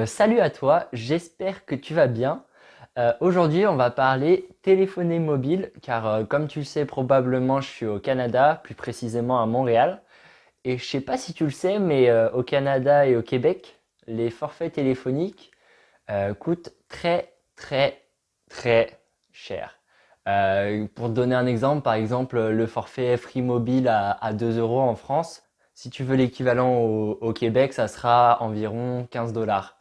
Salut à toi, j'espère que tu vas bien. Aujourd'hui, on va parler téléphonie mobile, car comme tu le sais probablement, je suis au Canada, plus précisément à Montréal. Et je sais pas si tu le sais, mais au Canada et au Québec, les forfaits téléphoniques coûtent très très très cher. Pour te donner un exemple, par exemple, le forfait Free Mobile à 2 euros en France, si tu veux l'équivalent au Québec, ça sera environ 15 dollars.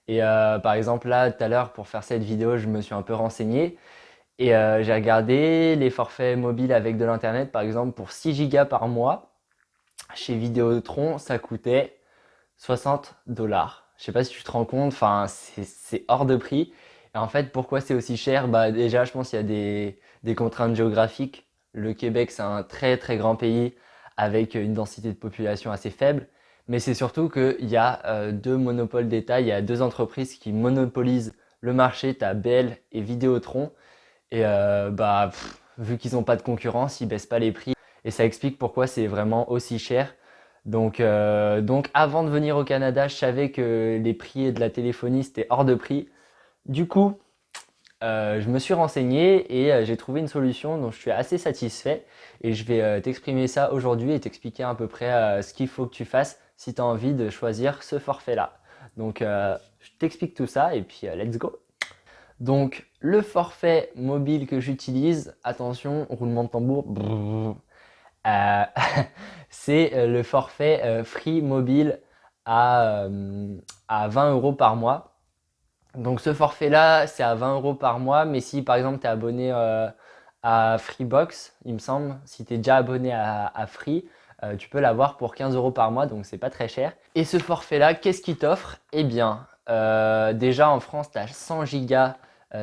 Et par exemple, là, tout à l'heure, pour faire cette vidéo, je me suis un peu renseigné et j'ai regardé les forfaits mobiles avec de l'internet, par exemple, pour 6 gigas par mois. Chez Vidéotron, ça coûtait 60 dollars. Je sais pas si tu te rends compte, enfin, c'est hors de prix. Et en fait, pourquoi c'est aussi cher? Bah, déjà, je pense qu'il y a des contraintes géographiques. Le Québec, c'est un très très grand pays avec une densité de population assez faible. Mais c'est surtout qu'il y a deux monopoles d'État, il y a deux entreprises qui monopolisent le marché. Tu as Bell et Vidéotron. Et vu qu'ils n'ont pas de concurrence, ils baissent pas les prix. Et ça explique pourquoi c'est vraiment aussi cher. Donc avant de venir au Canada, je savais que les prix de la téléphonie c'était hors de prix. Du coup, je me suis renseigné et j'ai trouvé une solution dont je suis assez satisfait. Et je vais t'exprimer ça aujourd'hui et t'expliquer à peu près ce qu'il faut que tu fasses si tu as envie de choisir ce forfait-là. Je t'explique tout ça et puis let's go. Donc, le forfait mobile que j'utilise, attention, roulement de tambour, euh, c'est le forfait Free Mobile à, euh, à 20 euros par mois. Donc, ce forfait-là, c'est à 20 euros par mois, mais si par exemple tu es abonné à Freebox, il me semble, si tu es déjà abonné à Free, tu peux l'avoir pour 15 euros par mois, donc c'est pas très cher. Et ce forfait-là, qu'est-ce qu'il t'offre? Eh bien, déjà en France, tu as 100 gigas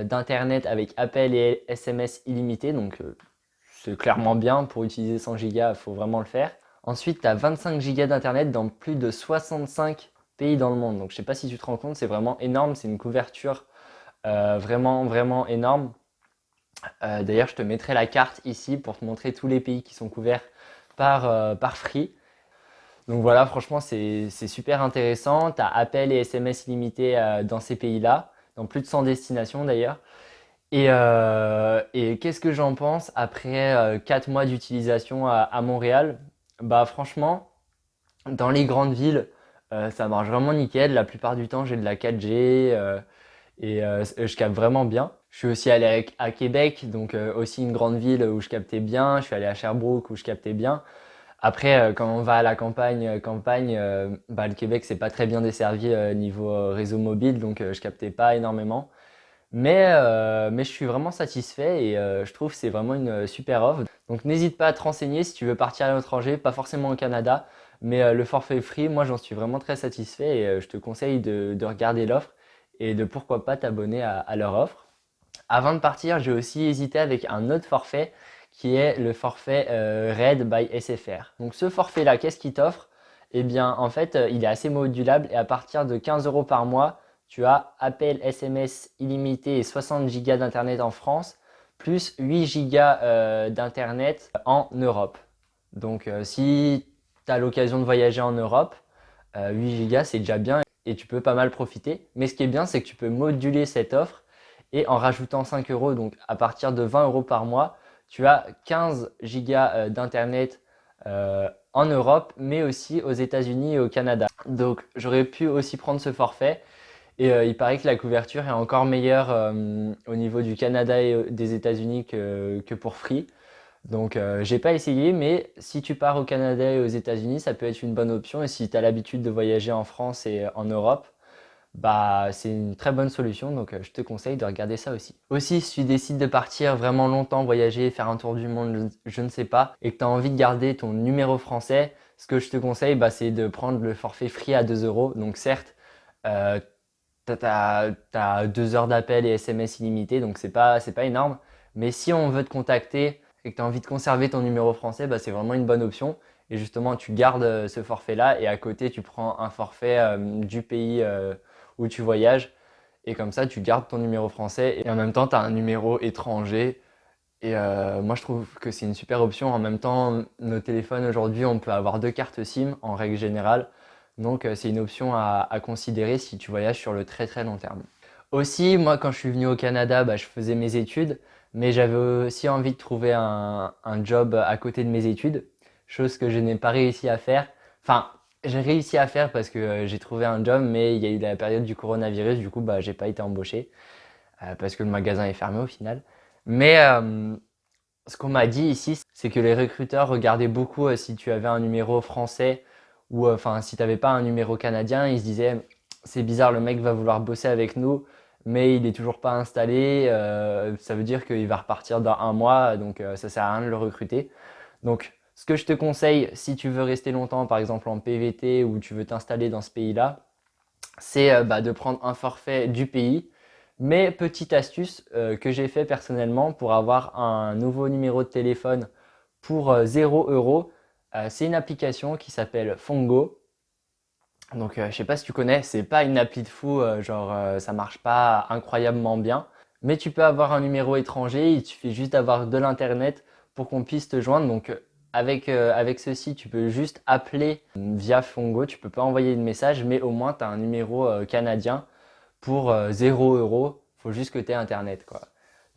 d'internet avec appel et SMS illimité, c'est clairement bien. Pour utiliser 100 gigas, il faut vraiment le faire. Ensuite, tu as 25 gigas d'internet dans plus de 65 pays dans le monde. Donc je sais pas si tu te rends compte, c'est vraiment énorme, c'est une couverture vraiment vraiment énorme. D'ailleurs, je te mettrai la carte ici pour te montrer tous les pays qui sont couverts par Free. Donc voilà, franchement, c'est super intéressant. Tu as appel et SMS illimité dans ces pays-là, dans plus de 100 destinations d'ailleurs. Et qu'est-ce que j'en pense après 4 mois d'utilisation à Montréal? Bah franchement, dans les grandes villes, ça marche vraiment nickel. La plupart du temps, j'ai de la 4G je capte vraiment bien. Je suis aussi allé à Québec, donc aussi une grande ville où je captais bien. Je suis allé à Sherbrooke où je captais bien. Après, quand on va à la campagne, le Québec c'est pas très bien desservi niveau réseau mobile, donc je captais pas énormément. Mais je suis vraiment satisfait et je trouve que c'est vraiment une super offre. Donc n'hésite pas à te renseigner si tu veux partir à l'étranger, pas forcément au Canada, mais le forfait free, moi j'en suis vraiment très satisfait et je te conseille de regarder l'offre et de pourquoi pas t'abonner à leur offre. Avant de partir, j'ai aussi hésité avec un autre forfait qui est le forfait Red by SFR. Donc ce forfait-là, qu'est-ce qu'il t'offre? Eh bien, en fait, il est assez modulable et à partir de 15 euros par mois, tu as appel SMS illimité et 60 gigas d'internet en France, plus 8 gigas d'internet en Europe. Si tu as l'occasion de voyager en Europe, 8 gigas c'est déjà bien et tu peux pas mal profiter. Mais ce qui est bien, c'est que tu peux moduler cette offre et en rajoutant 5 euros, donc à partir de 20 euros par mois, tu as 15 gigas d'internet en Europe, mais aussi aux États-Unis et au Canada. Donc j'aurais pu aussi prendre ce forfait et il paraît que la couverture est encore meilleure au niveau du Canada et des États-Unis que pour Free. J'ai pas essayé, mais si tu pars au Canada et aux États-Unis, ça peut être une bonne option. Et si tu as l'habitude de voyager en France et en Europe, bah c'est une très bonne solution. Je te conseille de regarder ça aussi. Aussi, si tu décides de partir vraiment longtemps, voyager, faire un tour du monde, je ne sais pas, et que tu as envie de garder ton numéro français, ce que je te conseille, bah, c'est de prendre le forfait free à 2 euros. Donc certes, euh, t'as 2 heures d'appel et SMS illimité, donc c'est pas énorme. Mais si on veut te contacter et que tu as envie de conserver ton numéro français, bah, c'est vraiment une bonne option. Et justement, tu gardes ce forfait-là et à côté, tu prends un forfait du pays où tu voyages. Et comme ça, tu gardes ton numéro français et en même temps, tu as un numéro étranger. Et moi, je trouve que c'est une super option. En même temps, nos téléphones aujourd'hui, on peut avoir deux cartes SIM en règle générale. Donc c'est une option à considérer si tu voyages sur le très très long terme. Aussi, moi quand je suis venu au Canada, bah, je faisais mes études, mais j'avais aussi envie de trouver un job à côté de mes études, chose que je n'ai pas réussi à faire. Enfin, j'ai réussi à faire parce que j'ai trouvé un job, mais il y a eu la période du coronavirus, du coup bah, j'ai pas été embauché, parce que le magasin est fermé au final. Mais ce qu'on m'a dit ici, c'est que les recruteurs regardaient beaucoup si tu avais un numéro français ou enfin si tu n'avais pas un numéro canadien, ils se disaient c'est bizarre, le mec va vouloir bosser avec nous, mais il est toujours pas installé. Ça veut dire qu'il va repartir dans un mois, donc ça sert à rien de le recruter. Donc ce que je te conseille, si tu veux rester longtemps, par exemple en PVT ou tu veux t'installer dans ce pays-là, c'est bah, de prendre un forfait du pays. Mais petite astuce que j'ai fait personnellement pour avoir un nouveau numéro de téléphone pour 0 euros, c'est une application qui s'appelle Fongo. Donc je sais pas si tu connais, c'est pas une appli de fou, genre ça marche pas incroyablement bien. Mais tu peux avoir un numéro étranger, il suffit juste d'avoir de l'internet pour qu'on puisse te joindre. Donc avec ceci, tu peux juste appeler via Fongo, tu peux pas envoyer de message, mais au moins tu as un numéro canadien pour 0 euros. Faut juste que tu aies internet quoi.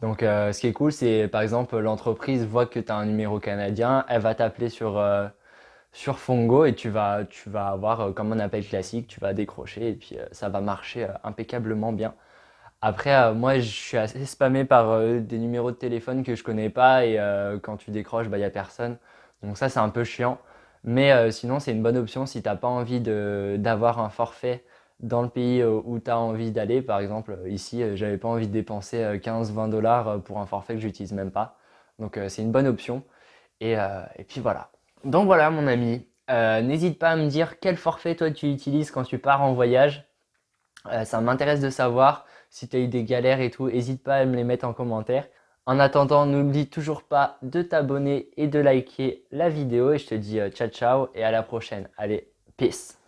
Donc ce qui est cool, c'est par exemple l'entreprise voit que tu as un numéro canadien, elle va t'appeler sur Fongo et tu vas avoir comme un appel classique, tu vas décrocher et puis ça va marcher impeccablement bien. Après, moi, je suis assez spammé par des numéros de téléphone que je connais pas et quand tu décroches, bah, il y a personne. Donc ça, c'est un peu chiant. Mais sinon, c'est une bonne option si t'as pas envie d'avoir un forfait dans le pays où tu as envie d'aller. Par exemple, ici, j'avais pas envie de dépenser 15-20 dollars pour un forfait que j'utilise même pas. Donc c'est une bonne option. Et puis voilà. Donc voilà, mon ami. N'hésite pas à me dire quel forfait toi tu utilises quand tu pars en voyage. Ça m'intéresse de savoir si tu as eu des galères et tout. N'hésite pas à me les mettre en commentaire. En attendant, n'oublie toujours pas de t'abonner et de liker la vidéo. Et je te dis ciao ciao et à la prochaine. Allez, peace.